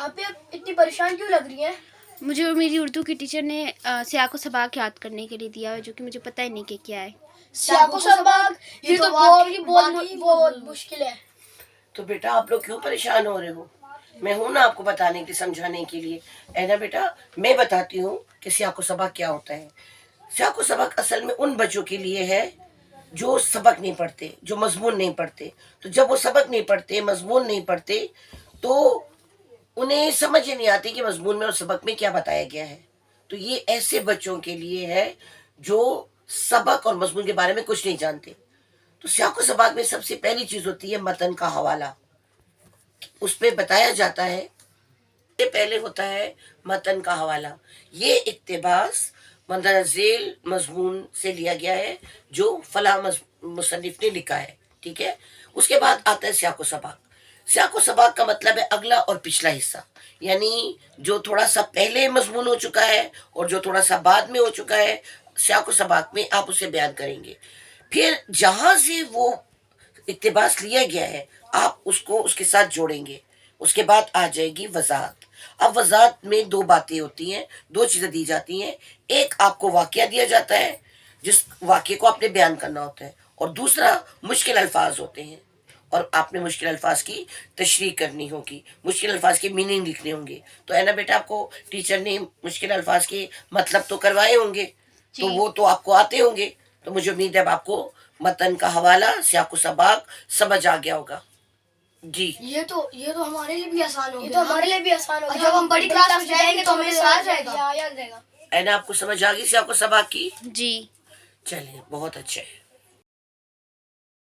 آپ اتنی پریشان کیوں لگ رہی ہیں؟ مجھے میری اردو کی ٹیچر نے سیاق و سباق یاد کرنے کے لیے دیا ہے، جو کہ مجھے پتہ ہی نہیں کہ کیا ہے۔ سیاق و سباق یہ تو بہت مشکل ہے۔ تو بیٹا آپ لوگ کیوں پریشان ہو رہے ہو؟ میں ہوں نا آپ کو بتانے کے سمجھانے کے لیے، ہے نا بیٹا؟ میں بتاتی ہوں کہ سیاق و سباق کیا ہوتا ہے۔ سیاق و سباق اصل میں ان بچوں کے لیے ہے جو سبق نہیں پڑھتے، جو مضمون نہیں پڑھتے۔ تو جب وہ سبق نہیں پڑھتے، مضمون نہیں پڑھتے، تو انہیں سمجھ ہی نہیں آتی کہ مضمون میں اور سبق میں کیا بتایا گیا ہے۔ تو یہ ایسے بچوں کے لیے ہے جو سبق اور مضمون کے بارے میں کچھ نہیں جانتے۔ تو سیاق و سباق میں سب سے پہلی چیز ہوتی ہے متن کا حوالہ۔ اس پہ بتایا جاتا ہے، پہلے ہوتا ہے متن کا حوالہ۔ یہ اقتباس مندرجہ ذیل مضمون سے لیا گیا ہے جو فلاں مصنف نے لکھا ہے، ٹھیک ہے؟ اس کے بعد آتا ہے سیاق و سباق۔ سیاق و سباق کا مطلب ہے اگلا اور پچھلا حصہ، یعنی جو تھوڑا سا پہلے مضمون ہو چکا ہے اور جو تھوڑا سا بعد میں ہو چکا ہے، سیاق و سباق میں آپ اسے بیان کریں گے۔ پھر جہاں سے وہ اقتباس لیا گیا ہے آپ اس کو اس کے ساتھ جوڑیں گے۔ اس کے بعد آ جائے گی وضاحت۔ اب وضاحت میں دو باتیں ہوتی ہیں، دو چیزیں دی جاتی ہیں۔ ایک آپ کو واقعہ دیا جاتا ہے جس واقعے کو آپ نے بیان کرنا ہوتا ہے، اور دوسرا مشکل الفاظ ہوتے ہیں اور آپ نے مشکل الفاظ کی تشریح کرنی ہوگی، مشکل الفاظ کے میننگ لکھنے ہوں گے۔ تو ہے نا بیٹا، آپ کو ٹیچر نے مشکل الفاظ کے مطلب تو کروائے ہوں گے، تو وہ تو آپ کو آتے ہوں گے۔ تو مجھے امید ہے اب آپ کو متن کا حوالہ، سیاق و سباق سمجھ آ گیا ہوگا۔ جی یہ تو ہمارے لیے بھی آسان ہوگا، یہ تو ہمارے لیے بھی آسان ہوگا۔ جب ہم بڑی کلاس میں جائیں گے تو ہمیں آ جائے گا، یاد رہے گا۔ ہے نا؟ آپ کو سمجھ آ گئی سیاق و سباق کی؟ جی چلیے بہت اچھا ہے۔